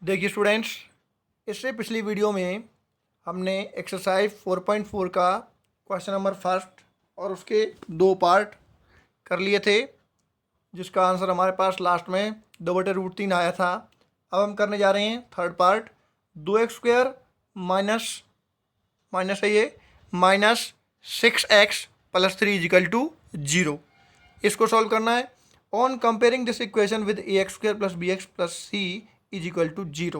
देखिए स्टूडेंट्स, इससे पिछली वीडियो में हमने एक्सरसाइज 4.4 का क्वेश्चन नंबर फर्स्ट और उसके दो पार्ट कर लिए थे, जिसका आंसर हमारे पास लास्ट में 2/√3 आया था। अब हम करने जा रहे हैं third part. 2x² minus minus है ये माइनस 6x + 3 = 0। इसको सॉल्व करना है। On comparing this equation with ax² + bx + c = 0।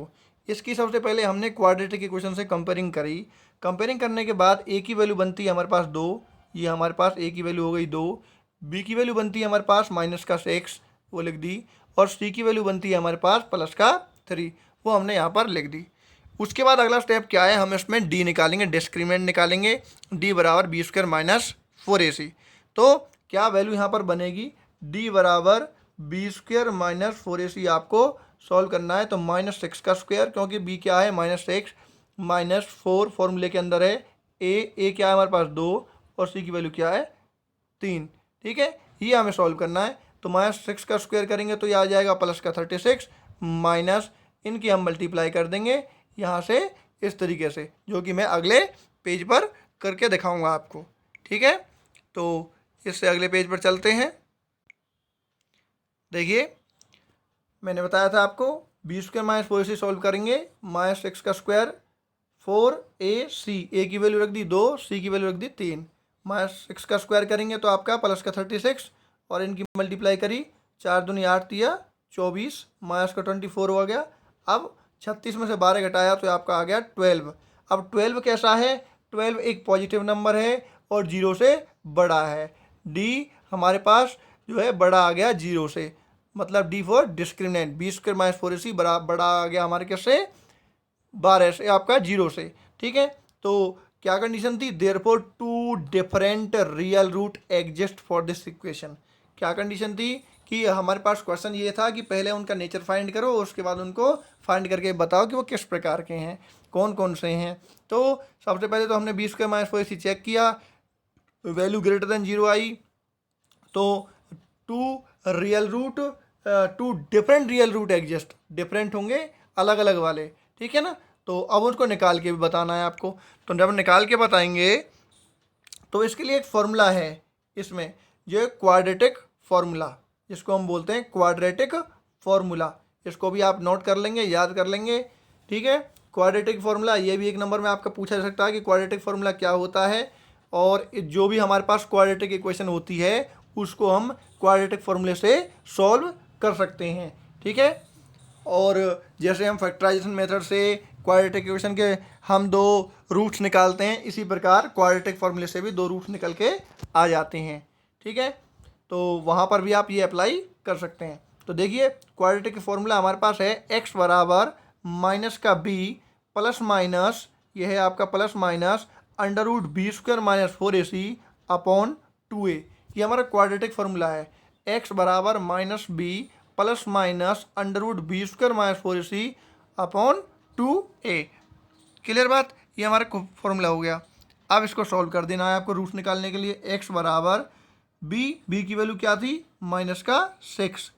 इसकी सबसे पहले हमने क्वाड्रेटिक इक्वेशन से कंपेयरिंग करी। कंपेयरिंग करने के बाद a की वैल्यू बनती है हमारे पास 2, ये हमारे पास a की वैल्यू हो गई 2। b की वैल्यू बनती है हमारे पास -6, वो लिख दी। और c की वैल्यू बनती है हमारे पास +3, वो हमने यहाँ पर लिख दी। उसके बाद अगला स्टेप क्या है, हम इसमें d निकालेंगे, डिस्क्रिमिनेंट निकालेंगे। d = b² - 4ac। तो क्या वैल्यू यहाँ पर बनेगी, d = b² - 4ac आपको सॉल्व करना है। तो -6 का स्क्वायर, क्योंकि b क्या है -6 -4 फॉर्मूले के अंदर है। a क्या है हमारे पास 2 और c की वैल्यू क्या है 3। ठीक है, ये हमें सॉल्व करना है। तो -6 का स्क्वायर करेंगे तो ये आ जाएगा +36 माइनस इनकी हम मल्टीप्लाई कर देंगे यहाँ से इस तरीके से, जो कि मैं अगले पेज पर करके दिखाऊंगा आपको। ठीक है, तो इससे अगले पेज पर चलते हैं। देखिए, मैंने बताया था आपको b² - 4ac सॉल्व करेंगे। -6 का स्क्वायर 4ac, a की वैल्यू रख दी 2, c की वैल्यू रख दी 3। -6 का स्क्वायर करेंगे तो आपका +36 और इनकी मल्टीप्लाई करी, 4 दूनी 8 तिया 24, -24 हो गया। अब 36 में से 12 घटाया तो आपका आ गया 12। अब 12 कैसा है, 12 एक पॉजिटिव नंबर है और 0 से बड़ा है। d हमारे पास जो है बड़ा आ गया 0 से, मतलब d for discriminant. b² - 4ac बड़ा आ गया हमारे कैसे 12 से, आपका 0 से। ठीक है, तो क्या कंडीशन थी, therefore 2 different real root exist for this equation. क्या कंडीशन थी कि हमारे पास क्वेश्चन ये था कि पहले उनका नेचर फाइंड करो, उसके बाद उनको फाइंड करके बताओ कि वो किस प्रकार के हैं, कौन कौन से हैं। तो सबसे पहले तो हमने b² - 4ac चेक किया, वैल्यू >0 आई। तो 2 different real root exist, different होंगे अलग अलग वाले। ठीक है ना, तो अब उसको निकाल के भी बताना है आपको। तो जब निकाल के बताएंगे तो इसके लिए एक फॉर्मूला है इसमें, जो क्वाड्रेटिक फॉर्मूला, जिसको हम बोलते हैं क्वाड्रेटिक फॉर्मूला। इसको भी आप नोट कर लेंगे, याद कर लेंगे। ठीक है, क्वाड्रेटिक फॉर्मूला, ये भी एक नंबर में आपका पूछा जा सकता है कि क्वाड्रेटिक फॉर्मूला क्या होता है। और जो भी हमारे पास क्वाड्रेटिक इक्वेशन होती है उसको हम क्वाड्रेटिक फॉर्मूले से सॉल्व कर सकते हैं। ठीक है, और जैसे हम फैक्टराइजेशन मेथड से क्वाड्रेटिक इक्वेशन के हम 2 रूट्स निकालते हैं, इसी प्रकार क्वाड्रेटिक फॉर्मूले से भी 2 रूट्स निकल के आ जाते हैं। ठीक है, तो वहाँ पर भी आप ये अप्लाई कर सकते हैं। तो देखिए, क्वाड्रेटिक फॉर्मूला हमारे पास है x = -b प्लस माइनस, ये है आपका plus minus √b² - 4ac upon 2a। ये हमारा क्वाड्रेटिक फॉर्मूला है। x = -b plus minus √b² - 4ac upon 2a। Clear बात, ये हमारा फॉर्मूला हो गया। अब इसको सॉल्व कर देना है आपको रूट्स निकालने के लिए। x = b की वैल्यू क्या थी -6।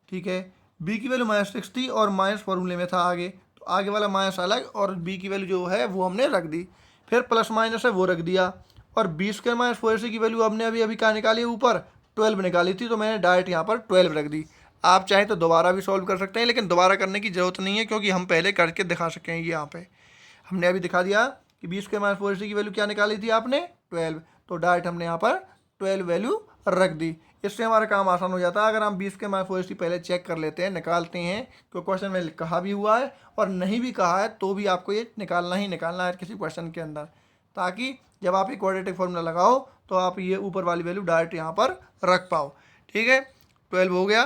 ठीक है, b की वैल्यू -6 थी और माइनस फॉर्मूले में था आगे, तो आगे वाला माइनस अलग और b की वैल्यू जो है वो हमने रख दी। फिर प्लस माइनस है वो रख दिया, और b² - 4ac की वैल्यू हमने अभी कहाँ निकाली, ऊपर 12 निकाली थी, तो मैंने डायरेक्ट यहाँ पर 12 रख दी। आप चाहें तो दोबारा भी सॉल्व कर सकते हैं, लेकिन दोबारा करने की ज़रूरत नहीं है, क्योंकि हम पहले करके दिखा सकें। ये यहाँ पे हमने अभी दिखा दिया कि b² - 4ac की वैल्यू क्या निकाली थी आपने 12, तो डायरेक्ट हमने यहाँ पर 12 वैल्यू रख दी। इससे हमारा काम आसान हो जाता है। अगर हम b² - 4ac पहले चेक कर लेते हैं, निकालते हैं, तो क्वेश्चन में कहा भी हुआ है और नहीं भी कहा है तो भी आपको ये निकालना ही निकालना है किसी क्वेश्चन के अंदर, ताकि जब आप ये क्वाड्रेटिक फॉर्मूला लगाओ तो आप ये ऊपर वाली वैल्यू डायरेक्ट यहाँ पर रख पाओ। ठीक है, 12 हो गया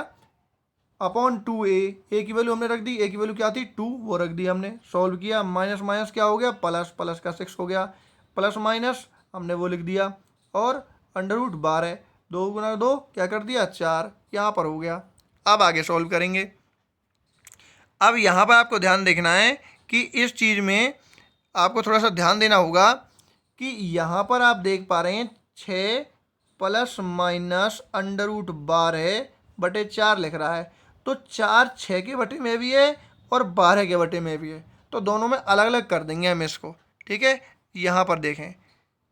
अपॉन 2a। a की वैल्यू हमने रख दी, a की वैल्यू क्या थी 2, वो रख दी हमने। सॉल्व किया, माइनस माइनस क्या हो गया प्लस, प्लस का 6 हो गया, प्लस माइनस हमने वो लिख दिया, और √12 2 × 2 क्या कर दिया 4, यहाँ पर हो गया। अब आगे सॉल्व करेंगे। अब यहाँ पर आपको ध्यान देखना है कि इस चीज़ में आपको थोड़ा सा ध्यान देना होगा कि यहाँ पर आप देख पा रहे हैं 6 प्लस माइनस √12 बटे 4 लिख रहा है। तो 4 6 के बटे में भी है और 12 के बटे में भी है, तो दोनों में अलग अलग कर देंगे हम इसको। ठीक है, यहाँ पर देखें।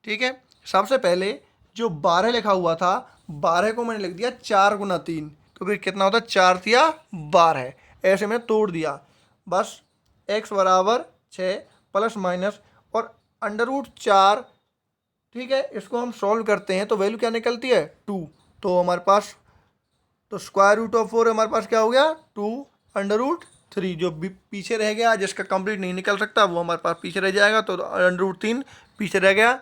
ठीक है, सबसे पहले जो 12 लिखा हुआ था, 12 को मैंने लिख दिया 4 गुना 3, तो फिर कितना होता है, 4 तिया 12, ऐसे मैंने तोड़ दिया। बस x बराबर 6 प्लस माइनस और √4। ठीक है, इसको हम सॉल्व करते हैं तो वैल्यू क्या निकलती है, 2। तो हमारे पास तो √4 हमारे पास क्या हो गया, 2√3। जो पीछे रह गया, जिसका कंप्लीट नहीं निकल सकता, वो हमारे पास पीछे रह जाएगा, तो √3 पीछे रह गया।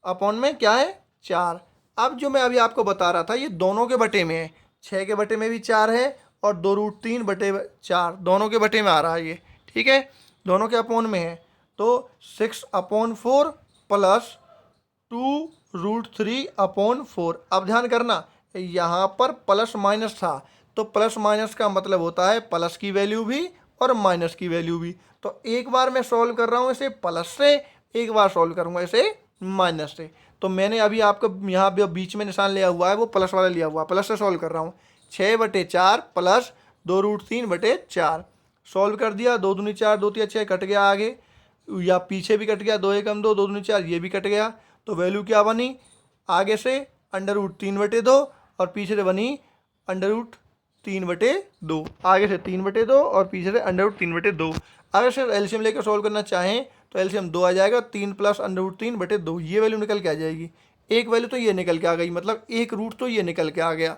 अपॉन में क्या है, 4। अब जो मैं अभी आपको बता रहा था, ये दोनों के बटे में है, 6 के बटे में भी 4 है और 2√3 बटे 4 दोनों के बटे में आ रहा है ये। ठीक है, दोनों के अपॉन में है, तो 6/4 प्लस 2√3/4। अब ध्यान करना, यहाँ पर प्लस माइनस था, तो प्लस माइनस का मतलब होता है प्लस की वैल्यू भी और माइनस की वैल्यू भी। तो एक बार मैं सॉल्व कर रहा हूँ इसे प्लस से, एक बार सॉल्व करूँगा इसे माइनस से। तो मैंने अभी आपको यहाँ बीच में निशान लिया हुआ है, वो प्लस वाला लिया हुआ है, प्लस से सॉल्व कर रहा हूँ। 6/4 प्लस 2√3/4 सॉल्व कर दिया। 2 दूनी 4, 2 तिया 6 कट गया आगे, या पीछे भी कट गया, 2 एकम 2, 2 दूनी 4, ये भी कट गया। तो वैल्यू क्या बनी, आगे से √3/2 और पीछे से बनी √3/2। आगे से 3/2 और पीछे से √3/2। अगर सिर्फ एलसीएम लेकर सॉल्व करना चाहें तो एलसीएम 2 आ जाएगा, 3 प्लस √3/2, ये वैल्यू निकल के आ जाएगी। एक वैल्यू तो ये निकल के आ गई, मतलब एक रूट तो ये निकल के आ गया।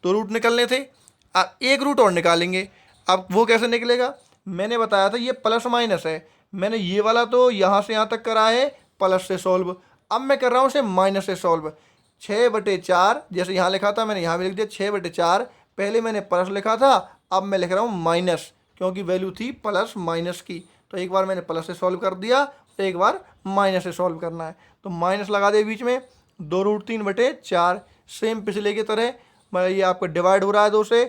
तो रूट निकलने थे, अब एक रूट और निकालेंगे। अब वो कैसे निकलेगा, मैंने बताया था ये प्लस माइनस है, मैंने ये वाला तो यहाँ से यहाँ तक करा है प्लस से सॉल्व, अब मैं कर रहा हूँ इसे माइनस से सॉल्व। 6/4 जैसे यहाँ लिखा था, मैंने यहाँ भी लिख दिया 6/4। पहले मैंने प्लस लिखा था, अब मैं लिख रहा हूँ माइनस, क्योंकि वैल्यू थी प्लस माइनस की। तो एक बार मैंने प्लस से सॉल्व कर दिया, तो एक बार माइनस से सॉल्व करना है, तो माइनस लगा दे बीच में। 2√3/4 सेम पिछले की तरह, ये आपका डिवाइड हो रहा है 2 से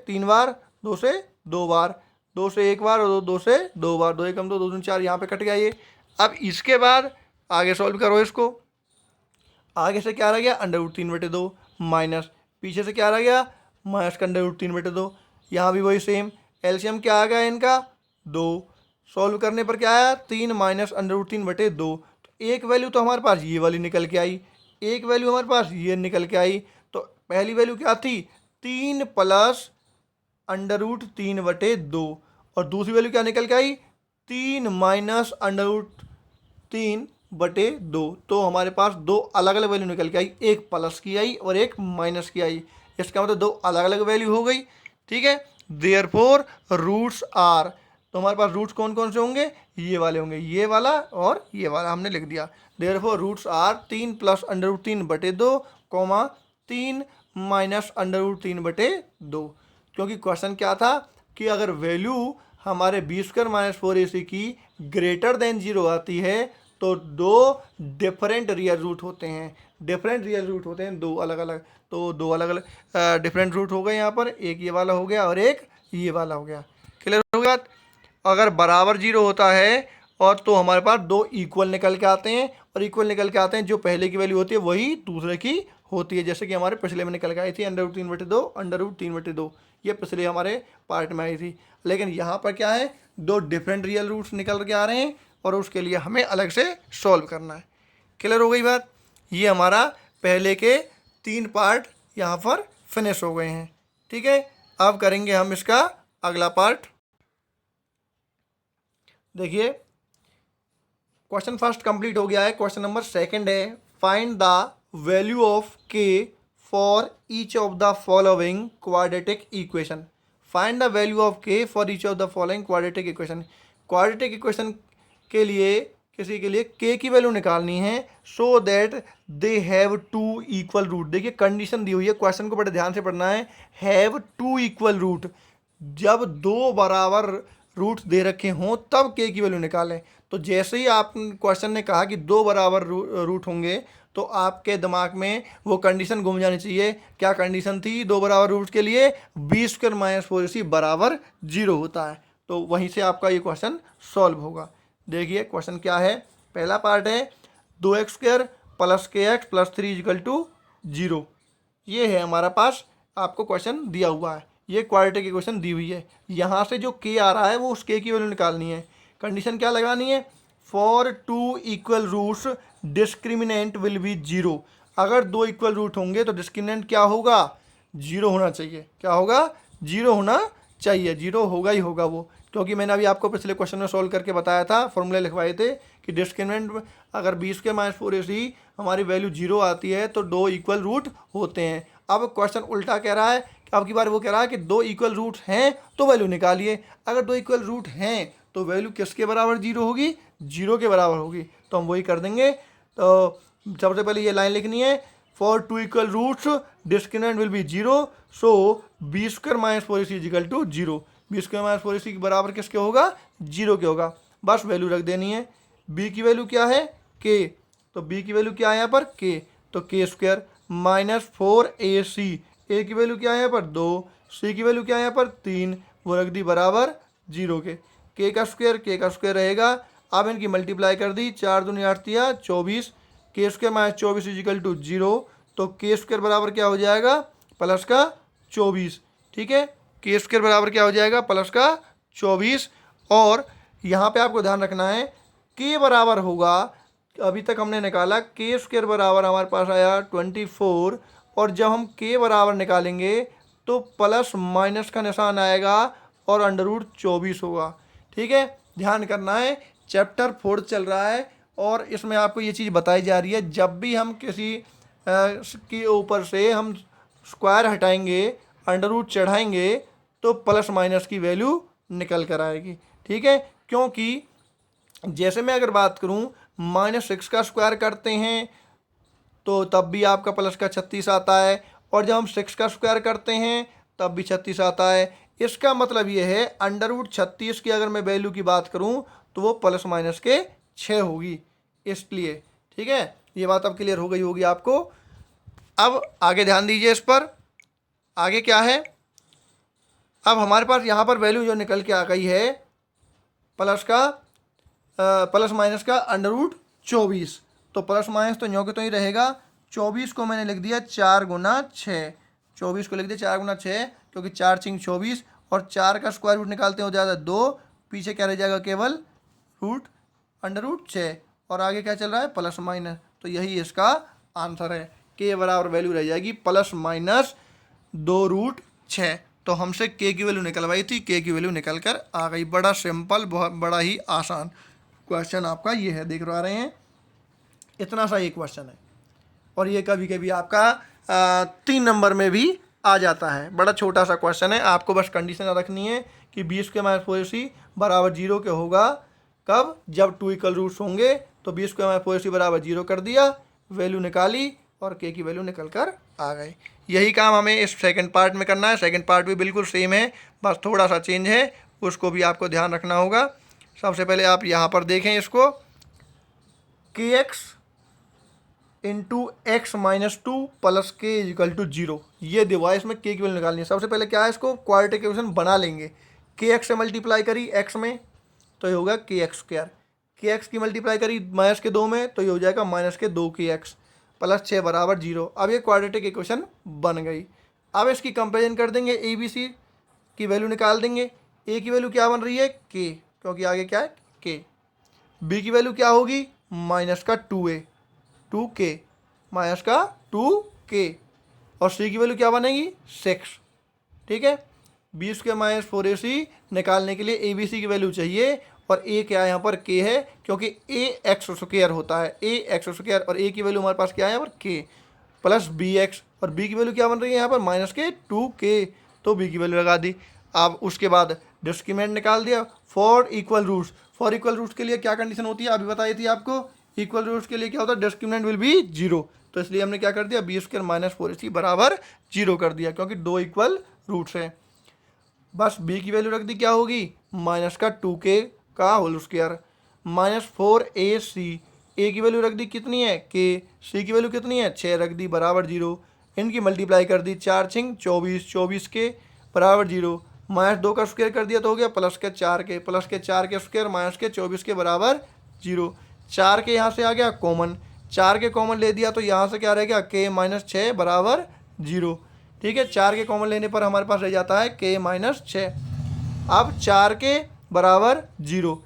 3 बार, 2 से 2 बार, 2 से 1 बार और 2 से 2 बार, 2 एकम 2, 2 दूनी 4, यहाँ पे कट गया ये। अब इसके बाद आगे सॉल्व करो इसको। आगे से क्या रह गया, √3/2 माइनस, पीछे से क्या रह गया, माइनस का √3/2। यहाँ भी वही सेम, एलसीएम क्या आ गया इनका, 2। सॉल्व करने पर क्या आया, 3 माइनस √3/2। तो एक वैल्यू तो हमारे पास ये वाली निकल के आई, एक वैल्यू हमारे पास ये निकल के आई। तो पहली वैल्यू क्या थी, 3 प्लस √3/2, और दूसरी वैल्यू क्या निकल के आई, 3 माइनस √3/2। तो हमारे पास दो अलग अलग वैल्यू निकल के आई, एक प्लस की आई और एक माइनस की आई। इसका मतलब दो अलग अलग वैल्यू हो गई। ठीक है, देयरफॉर रूट्स आर, तो हमारे पास रूट्स कौन कौन से होंगे, ये वाले होंगे, ये वाला और ये वाला हमने लिख दिया। Therefore roots are 3 plus √3/2, 3 minus √3/2। क्योंकि क्वेश्चन क्या था कि अगर वैल्यू हमारे b² - 4ac की ग्रेटर देन 0 आती है तो दो डिफरेंट रियल रूट होते हैं, डिफरेंट रियल रूट होते हैं दो अलग अलग। तो दो अलग अलग डिफरेंट रूट हो गए यहाँ पर, एक ये वाला हो गया और एक ये वाला हो गया। क्लियर हो गया। अगर बराबर 0 होता है और तो हमारे पास दो इक्वल निकल के आते हैं, और इक्वल निकल के आते हैं जो पहले की वैल्यू होती है वही दूसरे की होती है। जैसे कि हमारे पिछले में निकल के आई थी √3/2, √3/2, ये पिछले हमारे पार्ट में आई थी। लेकिन यहाँ पर क्या है, दो डिफरेंट रियल रूट्स निकल के आ रहे हैं और उसके लिए हमें अलग से सॉल्व करना है। क्लियर हो गई बात। ये हमारा पहले के 3 पार्ट यहाँ पर फिनिश हो गए हैं। ठीक है, अब करेंगे हम इसका अगला पार्ट। देखिए, क्वेश्चन फर्स्ट कंप्लीट हो गया है। क्वेश्चन नंबर सेकंड है, find the value of K for each of the following quadratic equation. Find the value of K for each of the following quadratic equation. Quadratic equation के लिए किसी के लिए के की वैल्यू निकालनी है, so that they have 2 equal root. देखिए कंडीशन दी हुई है, क्वेश्चन को बड़े ध्यान से पढ़ना है। हैव 2 इक्वल रूट, जब दो बराबर रूट दे रखे हों तब के की वैल्यू निकालें। तो जैसे ही आप क्वेश्चन ने कहा कि दो बराबर रूट होंगे तो आपके दिमाग में वो कंडीशन घूम जानी चाहिए। क्या कंडीशन थी दो बराबर रूट के लिए, b² - 4ac बराबर 0 होता है। तो वहीं से आपका ये क्वेश्चन सॉल्व होगा। देखिए क्वेश्चन क्या है, पहला पार्ट है 2x² + kx + 3 = 0। ये है हमारा पास, आपको क्वेश्चन दिया हुआ है। ये क्वाड्रेटिक इक्वेशन दी हुई है, यहाँ से जो के आ रहा है वो उस के की वैल्यू निकालनी है। कंडीशन क्या लगानी है, for two equal roots discriminant will be zero. अगर दो इक्वल रूट होंगे तो डिस्क्रिमिनेंट क्या होगा, जीरो होना चाहिए। क्या होगा, जीरो होना चाहिए, जीरो होगा ही होगा वो, क्योंकि मैंने अभी आपको पिछले क्वेश्चन में सॉल्व करके बताया था, फॉर्मूले लिखवाए थे कि डिस्क्रिमिनेंट अगर b² - 4ac हमारी वैल्यू जीरो आती है तो दो इक्वल रूट होते हैं। अब क्वेश्चन उल्टा कह रहा है कि अब की बार वो कह रहा है कि दो इक्वल रूट हैं तो वैल्यू निकालिए। अगर दो इक्वल रूट हैं तो वैल्यू किसके बराबर जीरो होगी, जीरो के बराबर होगी। तो हम वही कर देंगे। तो सबसे पहले ये लाइन लिखनी है, for two equal roots discriminant will be zero, so b² - 4ac = zero. b² - 4ac के बराबर किसके होगा, जीरो के होगा। बस वैल्यू रख देनी है। b की वैल्यू क्या है, k, तो b की वैल्यू क्या है यहाँ पर, k, तो k² - 4ac, a की वैल्यू क्या है यहाँ पर 2, c की वैल्यू क्या है यहाँ पर 3, वो रख दी बराबर जीरो के। k का स्क्वायर रहेगा। अब इनकी मल्टीप्लाई कर दी, 4 दूनी 8 तिया 24, k² - 24 = जीरो, तो k² बराबर क्या हो जाएगा, प्लस का 24। ठीक है, k² बराबर क्या हो जाएगा, प्लस का 24। और यहाँ पे आपको ध्यान रखना है k बराबर होगा, अभी तक हमने निकाला k² बराबर हमारे पास आया 24, और जब हम k बराबर निकालेंगे तो प्लस माइनस का निशान आएगा और √24 होगा। ठीक है, ध्यान करना है, चैप्टर 4 चल रहा है और इसमें आपको ये चीज़ बताई जा रही है, जब भी हम किसी के ऊपर से हम स्क्वायर हटाएंगे, अंडर रूट चढ़ाएंगे, तो प्लस माइनस की वैल्यू निकल कर आएगी। ठीक है, क्योंकि जैसे मैं अगर बात करूं -6 का स्क्वायर करते हैं तो तब भी आपका प्लस का 36 आता है, और जब हम 6 का स्क्वायर करते हैं तब भी 36 आता है। इसका मतलब ये है √36 की अगर मैं वैल्यू की बात करूं तो वो प्लस माइनस के 6 होगी, इसलिए। ठीक है, ये बात अब क्लियर हो गई होगी आपको। अब आगे ध्यान दीजिए इस पर, आगे क्या है, अब हमारे पास यहाँ पर वैल्यू जो निकल के आ गई है प्लस माइनस का √24, तो प्लस माइनस तो न्यों के तो ही रहेगा। 24 को मैंने लिख दिया 4 गुना 6, 24 को लिख दिया 4 गुना 6, क्योंकि 4 × 6 = 24, और 4 का स्क्वायर रूट निकालते हो जाएगा 2, पीछे क्या रह जाएगा, केवल √6, और आगे क्या चल रहा है, प्लस माइनस, तो यही इसका आंसर है। के बराबर वैल्यू रह जाएगी प्लस माइनस 2√6। तो हमसे के की वैल्यू निकलवाई थी, के की वैल्यू निकल कर आ गई। बड़ा सिंपल, बहुत बड़ा ही आसान क्वेश्चन आपका ये है, देख रहे हैं, इतना सा ये क्वेश्चन है, और ये कभी कभी आपका 3 नंबर में भी आ जाता है। बड़ा छोटा सा क्वेश्चन है, आपको बस कंडीशन रखनी है कि b² - 4ac बराबर जीरो के होगा कब, जब टू इक्वल रूट्स होंगे। तो b² - 4ac बराबर जीरो कर दिया, वैल्यू निकाली और k की वैल्यू निकल कर आ गई। यही काम हमें इस सेकंड पार्ट में करना है। सेकंड पार्ट भी बिल्कुल सेम है, बस थोड़ा सा चेंज है, उसको भी आपको ध्यान रखना होगा। सबसे पहले आप यहाँ पर देखें इसको, kx × x - 2 + k = 0, ये डिवाइस में k की वैल्यू निकालनी है। सबसे पहले क्या है, इसको क्वाड्रेटिक इक्वेशन बना लेंगे। kx से मल्टीप्लाई करी x में तो ये होगा kx², kx की मल्टीप्लाई करी -2 में तो ये हो जाएगा -2kx, प्लस 6 बराबर 0। अब ये क्वाड्रेटिक इक्वेशन बन गई। अब इसकी कंपेरिजन कर देंगे, ए बी सी की वैल्यू निकाल देंगे। ए की वैल्यू क्या बन रही है, k, क्योंकि आगे क्या है, k। बी की वैल्यू क्या होगी, -2a, 2k, -2k, और सी की वैल्यू क्या बनेगी, 6। ठीक है, b² - 4ac निकालने के लिए ए बी सी की वैल्यू चाहिए, और a क्या है यहाँ पर, k है, क्योंकि a x² होता है, a x², और a की वैल्यू हमारे पास क्या है यहाँ पर, k, प्लस bx, और b की वैल्यू क्या बन रही है यहाँ पर, -2k, तो b की वैल्यू लगा दी। अब उसके बाद डिस्क्रिमिनेंट निकाल दिया। फॉर इक्वल रूट्स के लिए क्या कंडीशन होती है, अभी बताई थी आपको। इक्वल रूट्स के लिए क्या होता है, डिस्क्रिमिनेंट विल बी जीरो, तो इसलिए हमने क्या कर दिया, b² - 4ac बराबर जीरो कर दिया, क्योंकि दो इक्वल रूट्स हैं। बस b की वैल्यू रख दी, क्या होगी, -2k का होल स्क्वायर, -4ac, a की वैल्यू रख दी कितनी है, k, c की वैल्यू कितनी है, 6 रख दी बराबर 0। इनकी मल्टीप्लाई कर दी, 4 × 24, 24 के बराबर 0, -2 का स्क्वायर कर दिया तो हो गया प्लस के 4 के, प्लस के 4 के स्क्वायर माइनस के 24 के बराबर 0। 4 के यहाँ से आ गया कॉमन, 4 के कॉमन ले दिया तो यहाँ से क्या रह गया, k - 6 बराबर 0। ठीक है। 4 के कॉमन लेने पर हमारे पास रह जाता है k माइनस 6। अब 4 के बराबर 0,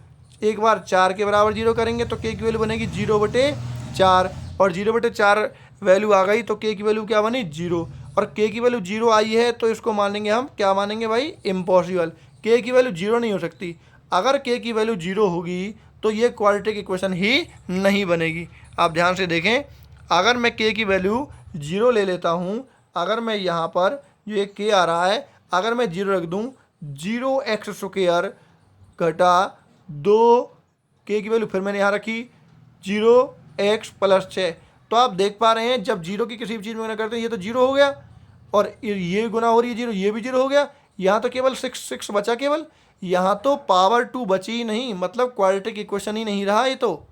एक बार 4 के बराबर 0 करेंगे तो k की वैल्यू बनेगी 0/4, और 0/4 वैल्यू आ गई तो k की वैल्यू क्या बनी 0, और k की वैल्यू 0 आई है तो इसको मानेंगे हम, क्या मानेंगे भाई, इम्पॉसिबल। k की वैल्यू 0 नहीं हो सकती। अगर k की वैल्यू 0 होगी तो ये क्वाड्रेटिक इक्वेशन ही नहीं बनेगी। आप ध्यान से देखें, अगर मैं k की वैल्यू 0 ले लेता हूँ, अगर मैं यहाँ पर जो एक k आ रहा है अगर मैं 0 रख दूँ, 0x² घटा 2 k की वैल्यू फिर मैंने यहाँ रखी 0x + 6, तो आप देख पा रहे हैं जब 0 की किसी भी चीज़ में गुना करते हैं ये तो 0 हो गया, और ये गुना हो रही है 0, ये भी 0 हो गया। यहाँ तो केवल 6 बचा, केवल यहाँ तो पावर 2 बची ही नहीं, मतलब क्वाड्रेटिक इक्वेशन ही नहीं रहा ये तो।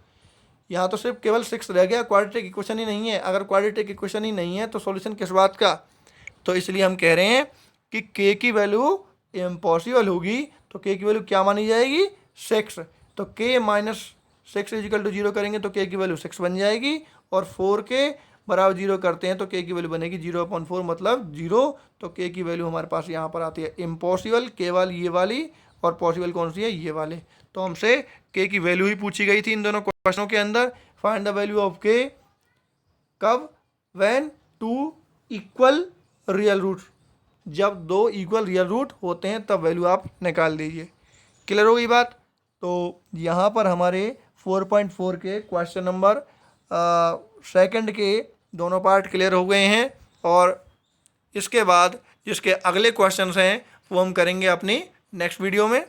यहाँ तो सिर्फ केवल 6 रह गया, क्वाड्रेटिक इक्वेशन ही नहीं है। अगर क्वाड्रेटिक इक्वेशन ही नहीं है तो सॉल्यूशन किस बात का। तो इसलिए हम कह रहे हैं कि k की वैल्यू इम्पॉसिबल होगी, तो k की वैल्यू क्या मानी जाएगी 6। तो k माइनस 6 = 0 करेंगे तो k की वैल्यू 6 बन जाएगी, और 4k बराबर 0 करते हैं तो k की वैल्यू बनेगी 0/4 मतलब 0। तो k की वैल्यू हमारे पास यहाँ पर आती है इम्पॉसिबल, केवल ये वाली, और पॉसिबल कौन सी है, ये वाले। तो हमसे k की वैल्यू ही पूछी गई थी इन दोनों क्वेश्चनों के अंदर। Find the value of k कब, व्हेन 2 इक्वल रियल रूट, जब 2 इक्वल रियल रूट होते हैं तब वैल्यू आप निकाल दीजिए। क्लियर हो गई बात। तो यहाँ पर हमारे 4.4 के क्वेश्चन नंबर सेकंड के दोनों पार्ट क्लियर हो गए हैं, और इसके बाद जिसके अगले क्वेश्चंस हैं वो हम करेंगे अपनी नेक्स्ट वीडियो में।